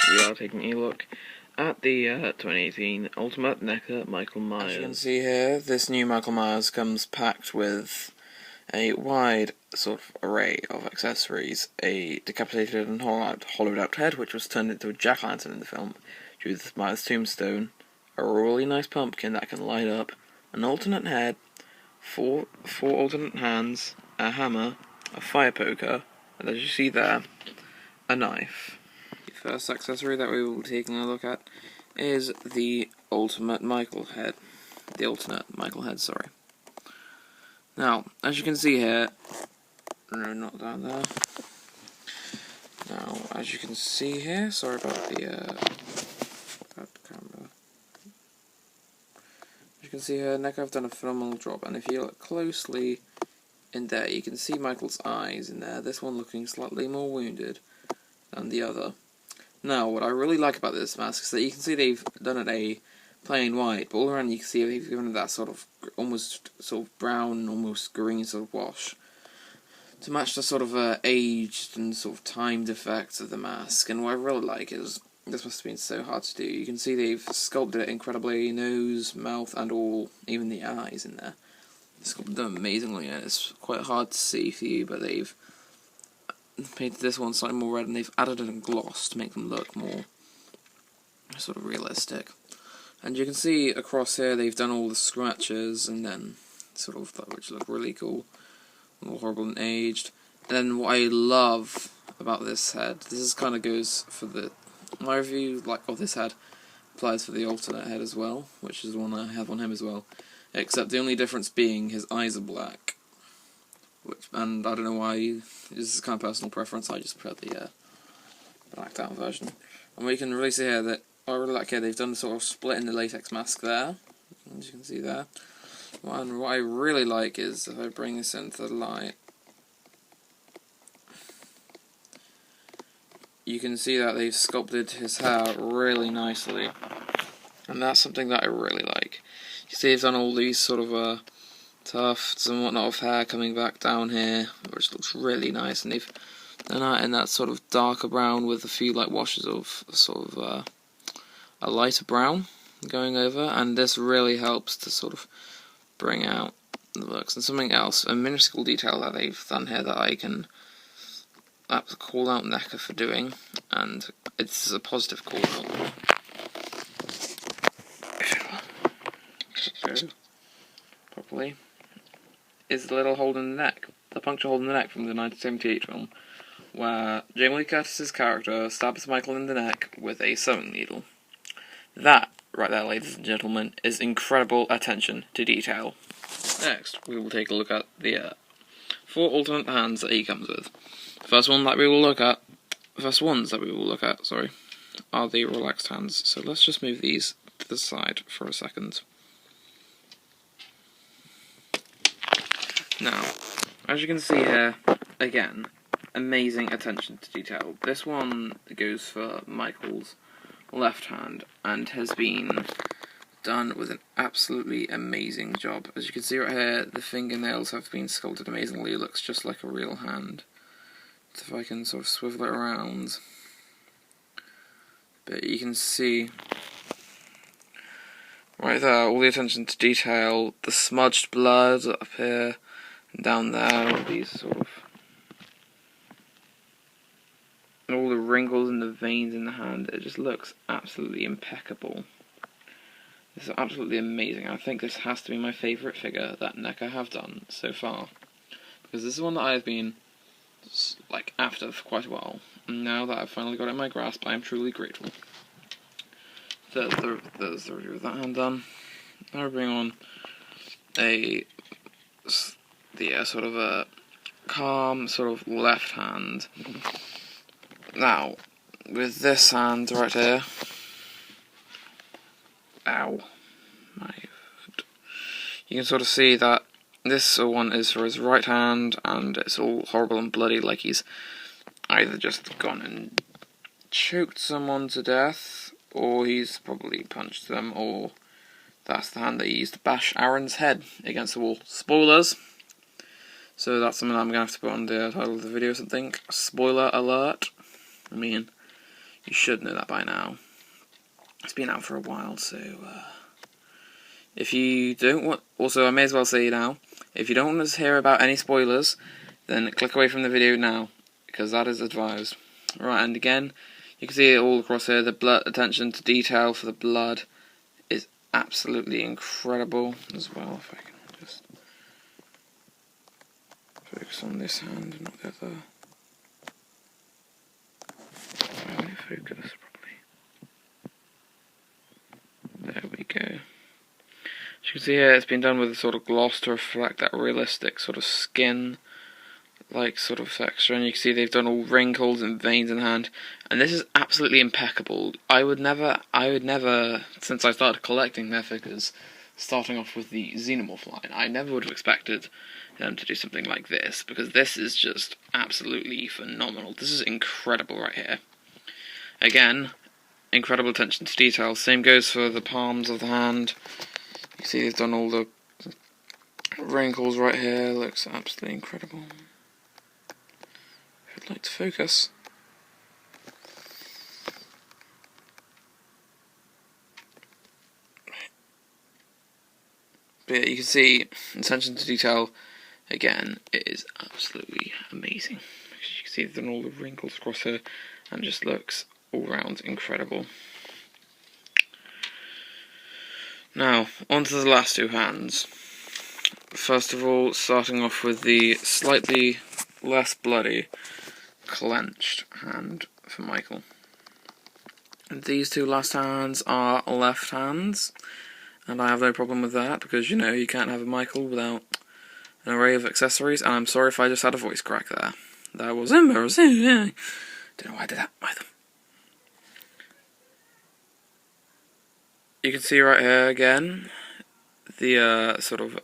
we are taking a look at the 2018 Ultimate Neca Michael Myers. As you can see here, this new Michael Myers comes packed with a wide sort of array of accessories. A decapitated and hollowed out head, which was turned into a jack-o'-lantern in the film, Judith Myers' tombstone, a really nice pumpkin that can light up, an alternate head, four alternate hands, a hammer, a fire poker, and as you see there, a knife. The first accessory that we will be taking a look at is the alternate Michael head. Sorry. Now, as you can see here, no, not down there. Now, as you can see here, sorry about the camera. As you can see here, Neca have done a phenomenal job, and if you look closely in there, you can see Michael's eyes in there, this one looking slightly more wounded than the other. Now, what I really like about this mask is that you can see they've done it a plain white, but all around you can see they've given it that sort of, almost sort of brown, almost green sort of wash, to match the sort of aged and sort of timed effects of the mask. And what I really like is, this must have been so hard to do, you can see they've sculpted it incredibly, nose, mouth, and all, even the eyes in there. Sculpted them amazingly, and it's quite hard to see for you, but they've painted this one slightly more red, and they've added a gloss to make them look more sort of realistic. And you can see across here they've done all the scratches, and then sort of which look really cool, all horrible and aged. And then what I love about this head, this is kind of goes for my review of this head applies for the alternate head as well, which is the one I have on him as well. Except the only difference being his eyes are black, and I don't know why. This is kind of personal preference. I just put the blacked out version. And we can really see here that I really like here. They've done sort of split in the latex mask there, as you can see there. And what I really like is if I bring this into the light, you can see that they've sculpted his hair really nicely, and that's something that I really like. You see they've done all these sort of tufts and whatnot of hair coming back down here, which looks really nice, and they've done that in that sort of darker brown with a few light washes of sort of a lighter brown going over, and this really helps to sort of bring out the looks. And something else, a minuscule detail that they've done here that I can call out Neca for doing, and it's a positive call out. Properly, is the little hole in the neck, the puncture hole in the neck from the 1978 film, where Jamie Lee Curtis's character stabs Michael in the neck with a sewing needle. That, right there, ladies and gentlemen, is incredible attention to detail. Next, we will take a look at the 4 alternate hands that he comes with. The first ones that we will look at, are the relaxed hands. So let's just move these to the side for a second. Now, as you can see here, again, amazing attention to detail. This one goes for Michael's left hand, and has been done with an absolutely amazing job. As you can see right here, the fingernails have been sculpted amazingly. It looks just like a real hand. So if I can sort of swivel it around, but you can see right there all the attention to detail, the smudged blood up here and down there, all these sort of, all the wrinkles in the veins in the hand. It just looks absolutely impeccable. This is absolutely amazing. I think this has to be my favourite figure that Neca have done so far, because this is one that I've been after for quite a while, and now that I've finally got it in my grasp, I am truly grateful. There's the review of that hand done. Now we bring on the sort of a calm sort of left hand. Now, with this hand right here, ow, my foot, you can sort of see that this one is for his right hand, and it's all horrible and bloody, like he's either just gone and choked someone to death, or he's probably punched them, or that's the hand that he used to bash Aaron's head against the wall. Spoilers! So that's something I'm going to have to put on the title of the video or something. Spoiler alert. I mean, You should know that by now. It's been out for a while, so if you don't want... Also, I may as well say now, if you don't want to hear about any spoilers, then click away from the video now, because that is advised. Right, and again, you can see it all across here. The blood, attention to detail for the blood is absolutely incredible as well. If I can just focus on this hand and not the other. Let me focus properly. There we go. As you can see here, it's been done with a sort of gloss to reflect that realistic sort of skin like sort of texture, and you can see they've done all wrinkles and veins in the hand, and this is absolutely impeccable. I would never, since I started collecting their figures, starting off with the Xenomorph line, I never would have expected them to do something like this, because this is just absolutely phenomenal. This is incredible right here. Again, incredible attention to detail. Same goes for the palms of the hand. You see they've done all the wrinkles right here, looks absolutely incredible. I'd like to focus. But yeah, you can see attention to detail. Again, it is absolutely amazing. You can see they've done all the wrinkles across here, and it just looks all round incredible. Now, on to the last two hands. First of all, starting off with the slightly less bloody clenched hand for Michael. And these two last hands are left hands, and I have no problem with that, because you know you can't have a Michael without an array of accessories, and I'm sorry if I just had a voice crack there. That was embarrassing. Yeah. Don't know why I did that either. You can see right here again, the sort of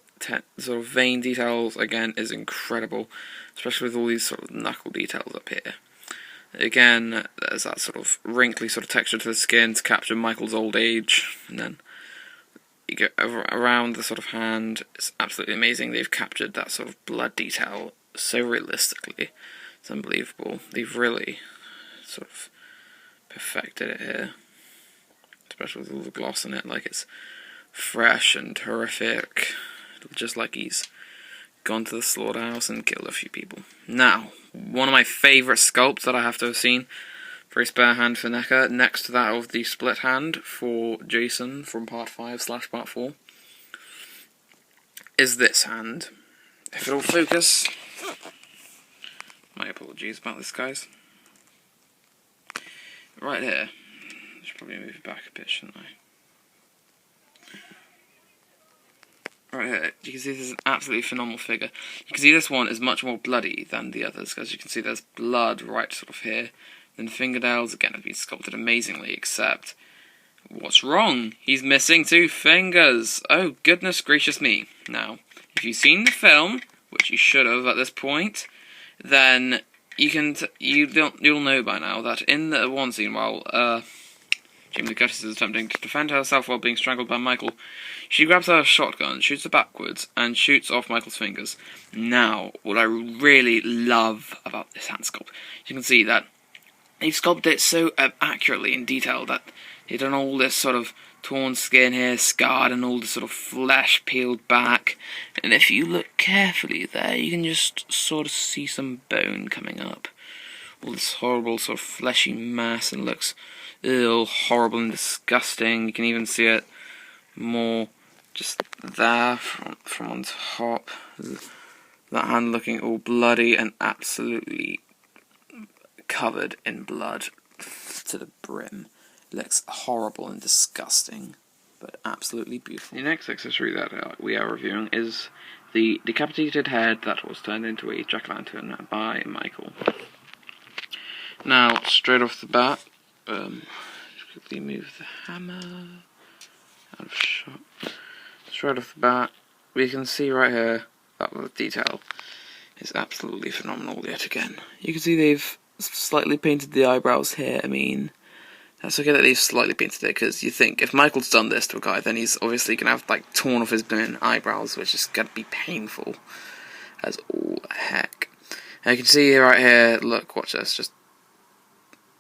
vein details again is incredible, especially with all these sort of knuckle details up here. Again, there's that sort of wrinkly sort of texture to the skin to capture Michael's old age, and then you go around the sort of hand. It's absolutely amazing. They've captured that sort of blood detail so realistically. It's unbelievable. They've really sort of perfected it here, especially with all the gloss in it. Like, it's fresh and horrific, just like he's gone to the slaughterhouse and killed a few people. Now, one of my favourite sculpts that I have to have seen for a spare hand for Neca, next to that of the split hand for Jason from Part 5/Part 4, is this hand. If it'll focus... My apologies about this, guys. Right here. I should probably move it back a bit, shouldn't I? Right here, you can see this is an absolutely phenomenal figure. You can see this one is much more bloody than the others, because you can see there's blood right sort of here. Then fingernails, again, have been sculpted amazingly, except... what's wrong? He's missing 2 fingers! Oh, goodness gracious me. Now, if you've seen the film, which you should have at this point, then you'll know by now that in the one scene while Jamie Lee Curtis is attempting to defend herself while being strangled by Michael, she grabs her shotgun, shoots it backwards, and shoots off Michael's fingers. Now, what I really love about this hand sculpt, you can see that they've sculpted it so accurately in detail that they've done all this sort of torn skin here, scarred, and all the sort of flesh peeled back. And if you look carefully there, you can just sort of see some bone coming up. All this horrible sort of fleshy mass, and looks horrible and disgusting. You can even see it more just there from on top. That hand looking all bloody and absolutely covered in blood to the brim. Looks horrible and disgusting, but absolutely beautiful. The next accessory that we are reviewing is the decapitated head that was turned into a jack-o'-lantern by Michael. Now, straight off the bat, quickly move the hammer out of shot. Straight off the bat, we can see right here that the detail is absolutely phenomenal yet again. You can see they've slightly painted the eyebrows here. I mean, that's okay that they've slightly painted it, because you think if Michael's done this to a guy, then he's obviously going to have, like, torn off his eyebrows, which is going to be painful as all heck. And you can see right here, look, watch this, just...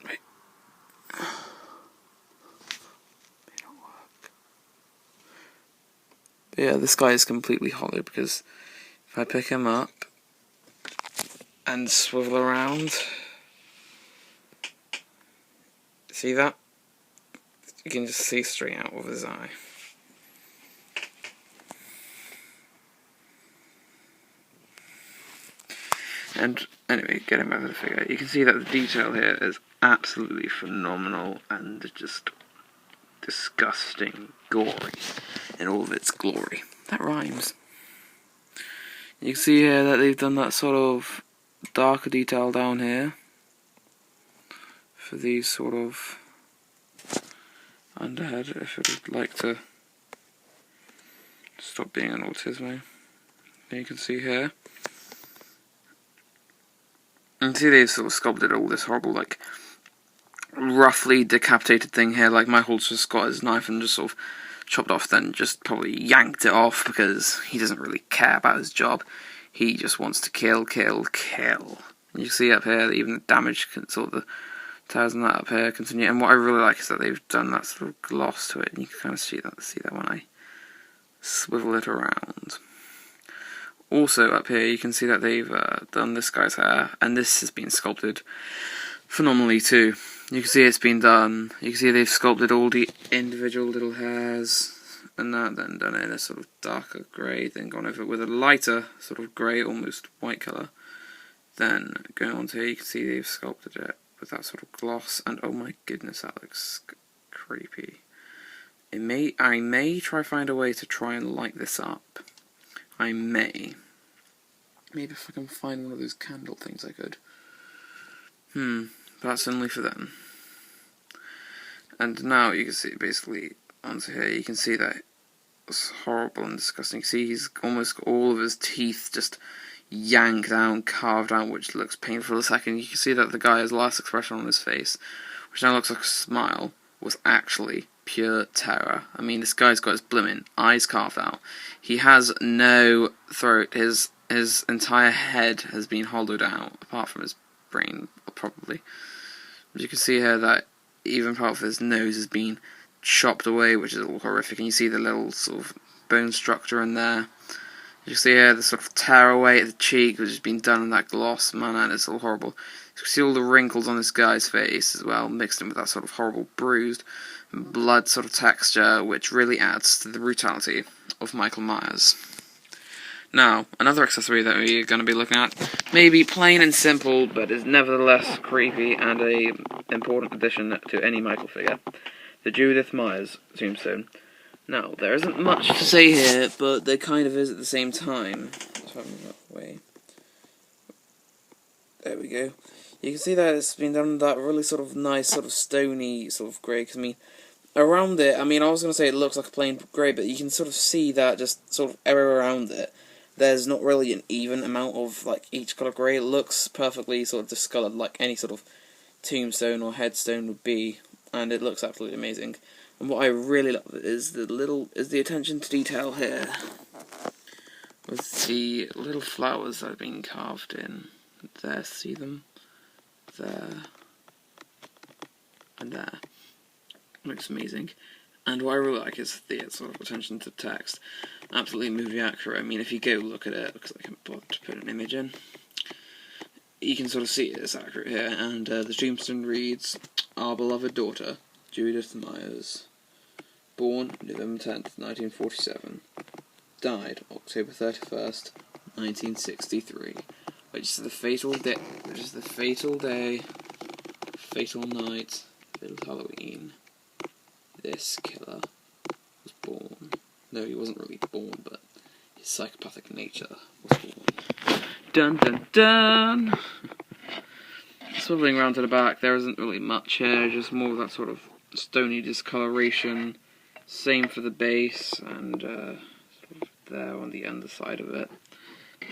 Wait. But yeah, this guy is completely hollow because if I pick him up and swivel around, see that? You can just see straight out of his eye. And anyway, getting back to the figure, you can see that the detail here is absolutely phenomenal and just disgusting, gory in all of its glory. That rhymes. You can see here that they've done that sort of darker detail down here for these sort of underhead, if it would like to stop being an autismo. You can see here. And see they've sort of sculpted all this horrible, like, roughly decapitated thing here, like Michael's just got his knife and just sort of chopped off, then just probably yanked it off because he doesn't really care about his job. He just wants to kill, kill, kill. And you see up here that even the damage, sort of the tires and that up here continue. And what I really like is that they've done that sort of gloss to it, and you can kind of see that when I swivel it around. Also up here you can see that they've done this guy's hair, and this has been sculpted phenomenally too. You can see it's been done. You can see they've sculpted all the individual little hairs and that, then done it in a sort of darker grey, then gone over it with a lighter sort of grey, almost white colour. Then going on to here, you can see they've sculpted it with that sort of gloss, and oh my goodness, that looks creepy. I may try find a way to try and light this up. I may. Maybe if I can find one of those candle things I could. That's only for them. And now you can see basically onto here, you can see that it's horrible and disgusting. See, he's almost got all of his teeth just yanked down, carved out, which looks painful a second. You can see that the guy's last expression on his face, which now looks like a smile, was actually pure terror. I mean, this guy's got his blooming eyes carved out. He has no throat. His entire head has been hollowed out, apart from his brain, probably. But you can see here that even part of his nose has been chopped away, which is all horrific. And you see the little sort of bone structure in there. You can see here the sort of tear away at the cheek, which has been done in that gloss manner, and it's all horrible. You can see all the wrinkles on this guy's face as well, mixed in with that sort of horrible bruised blood sort of texture, which really adds to the brutality of Michael Myers. Now, another accessory that we're going to be looking at may be plain and simple, but is nevertheless creepy and a important addition to any Michael figure: the Judith Myers tombstone. Now, there isn't much to say here, but there kind of is at the same time. Let's try to move that way. There we go. You can see that it's been done in that really sort of nice, sort of stony, sort of grey. Because, I mean, around it, I mean, I was going to say it looks like a plain grey, but you can sort of see that just sort of everywhere around it, there's not really an even amount of, like, each colour grey. It looks perfectly sort of discoloured, like any sort of tombstone or headstone would be, and it looks absolutely amazing. And what I really love is the attention to detail here, with the little flowers that have been carved in. There, see them? There. And there. Looks amazing. And what I really like is the sort of attention to text. Absolutely movie accurate. I mean, if you go look at it, because I can't bother to put an image in, you can sort of see it's accurate here. And the tombstone reads, "Our beloved daughter, Judith Myers, born November 10th, 1947, died October 31st, 1963, which is the fatal day, fatal night, fatal Halloween. This killer was born." No, he wasn't really born, but his psychopathic nature was born. Dun dun dun! Swiveling around to the back, there isn't really much here, just more of that sort of stony discoloration. Same for the base, and sort of there on the underside of it.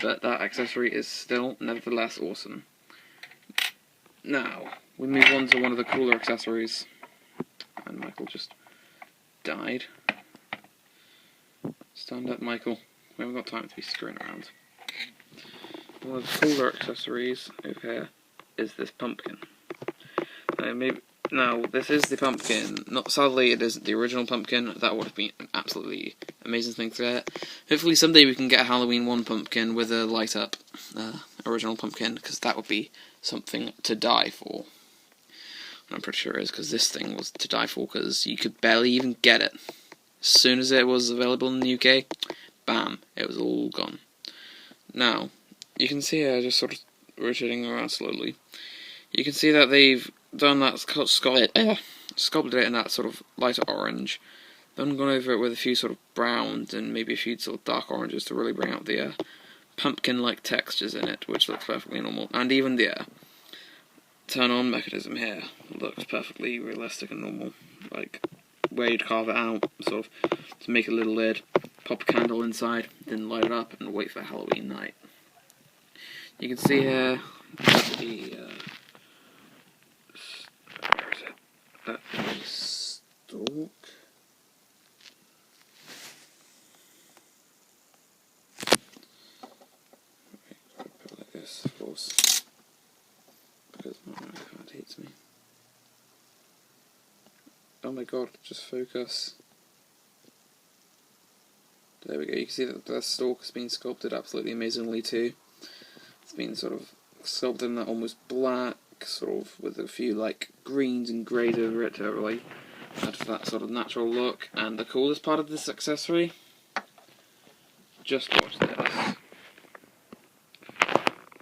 But that accessory is still, nevertheless, awesome. Now, we move on to one of the cooler accessories. And Michael just died. Stand up, Michael. We haven't got time to be screwing around. One of the cooler accessories over here is this pumpkin. Now, maybe Now, this is the pumpkin. Not sadly, it isn't the original pumpkin. That would have been an absolutely amazing thing to get. Hopefully, someday we can get a Halloween 1 pumpkin with a light up original pumpkin, because that would be something to die for. I'm pretty sure it is, because this thing was to die for, because you could barely even get it. As soon as it was available in the UK, bam, it was all gone. Now, you can see here, just sort of rotating around slowly, you can see that they've done that, sculpted it in that sort of lighter orange, then gone over it with a few sort of browns and maybe a few sort of dark oranges to really bring out the pumpkin-like textures in it, which looks perfectly normal. And even the turn-on mechanism here looks perfectly realistic and normal, like where you'd carve it out, sort of to make a little lid, pop a candle inside, then light it up and wait for Halloween night. You can see here the where is it? That is stalk. Right, put it like this, of course, because my iPad hates me. Oh my god, just focus. There we go, you can see that the stalk has been sculpted absolutely amazingly too. It's been sort of sculpted in that almost black, sort of with a few like greens and greys over it to really add to that sort of natural look. And the coolest part of this accessory, just watch this.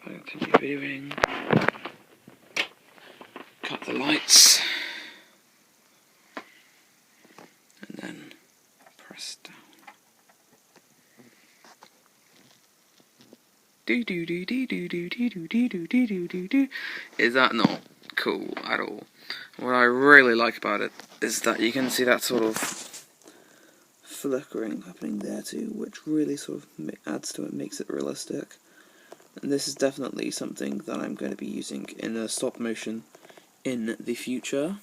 I'll continue videoing. Cut the lights. And then press down. Is that not cool at all? What I really like about it is that you can see that sort of flickering happening there too, which really sort of adds to it, makes it realistic. And this is definitely something that I'm going to be using in a stop motion in the future,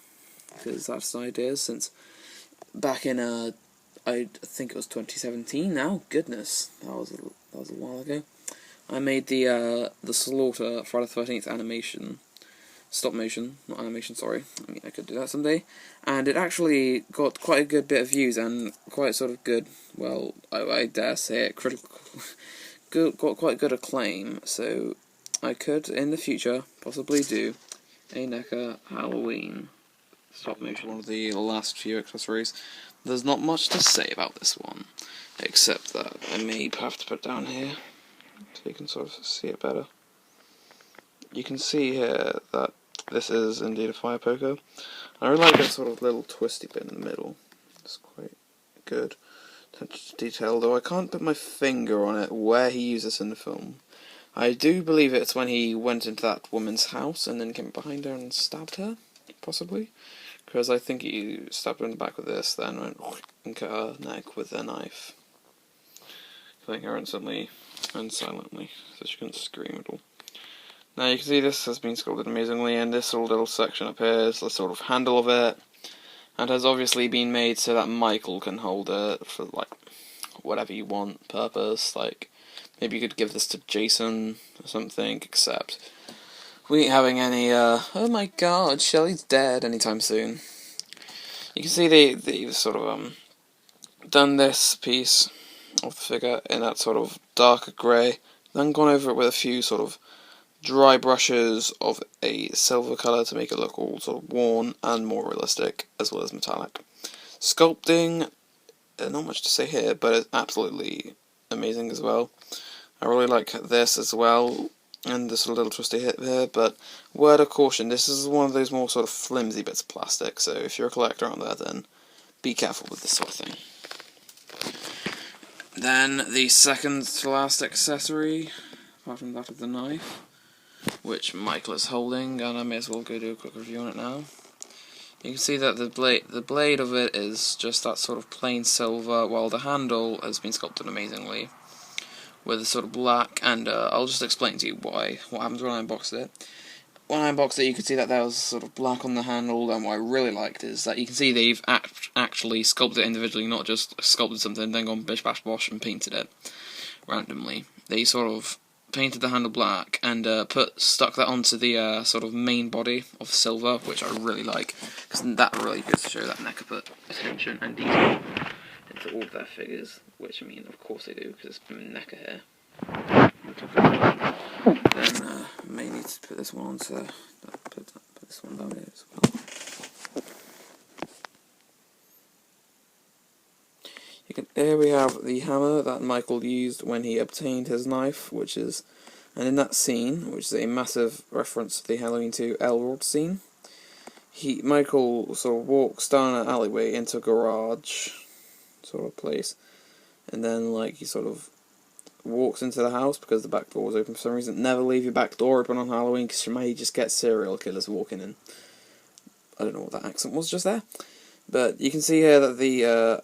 because that's the idea, since back in I think it was 2017 now, goodness, that was a while ago, I made the Slaughter Friday the 13th animation, stop motion, not animation, sorry, I mean I could do that someday, and it actually got quite a good bit of views, and quite sort of good, well, I dare say it, got quite good acclaim, so I could, in the future, possibly do a Neca Halloween stop motion. One of the last few accessories. There's not much to say about this one, except that I may have to put it down here, so you can sort of see it better. You can see here that this is indeed a fire poker. I really like that sort of little twisty bit in the middle. It's quite good attention to detail, though I can't put my finger on it where he used this in the film. I do believe it's when he went into that woman's house and then came behind her and stabbed her, possibly. Because I think he stabbed her in the back with this, then went and cut her neck with a knife, killing her instantly and silently, so she couldn't scream at all. Now you can see this has been sculpted amazingly, and this little section up here is the sort of handle of it, and has obviously been made so that Michael can hold it for like whatever you want purpose, like maybe you could give this to Jason or something, except we ain't having any, oh my god, Shelley's dead anytime soon. You can see they've sort of, done this piece of the figure in that sort of darker grey, then gone over it with a few sort of dry brushes of a silver colour to make it look all sort of worn and more realistic, as well as metallic. Sculpting, not much to say here, but it's absolutely amazing as well. I really like this as well, and this little twisty hip here, but word of caution, this is one of those more sort of flimsy bits of plastic, so if you're a collector out there, then be careful with this sort of thing. Then the second to last accessory, apart from that of the knife, which Michael is holding, and I may as well go do a quick review on it now. You can see that the blade of it is just that sort of plain silver, while the handle has been sculpted amazingly with a sort of black, and I'll just explain to you what happens when I unboxed it. When I unboxed it, you can see that there was sort of black on the handle, and what I really liked is that you can see they've actually sculpted it individually, not just sculpted something, then gone bish bash bosh and painted it randomly. They sort of painted the handle black and stuck that onto the sort of main body of silver, which I really like, because that really goes to show that Neca put attention and detail into all of their figures, which I mean, of course they do, because it's Neca here. Then may need to put this one on to put this one down here as well. Here we have the hammer that Michael used when he obtained his knife, and in that scene, which is a massive reference to the Halloween 2 Elrod scene, Michael sort of walks down an alleyway into a garage sort of place, and then he sort of walks into the house because the back door was open for some reason. Never leave your back door open on Halloween because you may just get serial killers walking in. I don't know what that accent was just there, but you can see here that the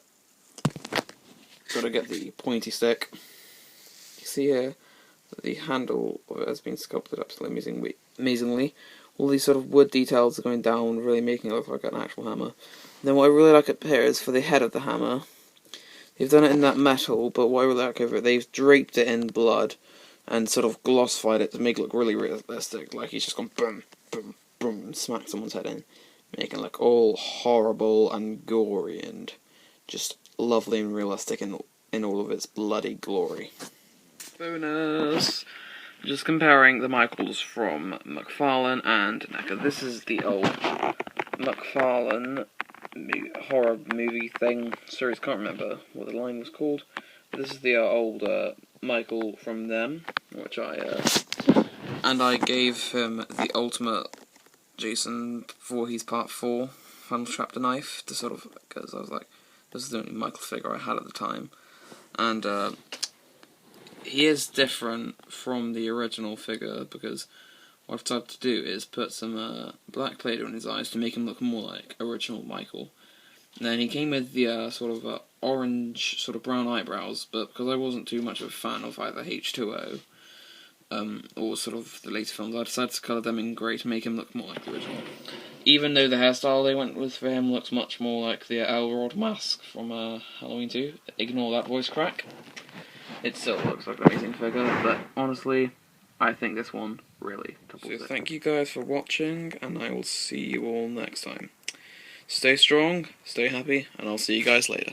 gotta get the pointy stick. You see here that the handle of it has been sculpted absolutely amazingly. All these sort of wood details are going down, really making it look like an actual hammer. And then what I really like up here is for the head of the hammer. They've done it in that metal, but what I really like over it, they've draped it in blood and sort of glossified it to make it look really realistic, like he's just gone boom, boom, boom, and smacked someone's head in, making it look all horrible and gory and just lovely and realistic in all of its bloody glory. Bonus! Just comparing the Michaels from McFarlane and Neca. This is the old McFarlane horror movie thing series. Can't remember what the line was called. But this is the old Michael from them, which and I gave him the ultimate Jason before he's part 4 Final Chapter knife to sort of, because I was like, this is the only Michael figure I had at the time, and he is different from the original figure because what I've tried to do is put some black Play-Doh in his eyes to make him look more like original Michael. And then he came with the sort of orange, sort of brown eyebrows, but because I wasn't too much of a fan of either H2O or sort of the later films, I decided to colour them in grey to make him look more like the original. Even though the hairstyle they went with for him looks much more like the Elrod mask from Halloween 2, ignore that voice crack. It still looks like an amazing figure, but honestly, I think this one really doubles it. So thank you guys for watching, and I will see you all next time. Stay strong, stay happy, and I'll see you guys later.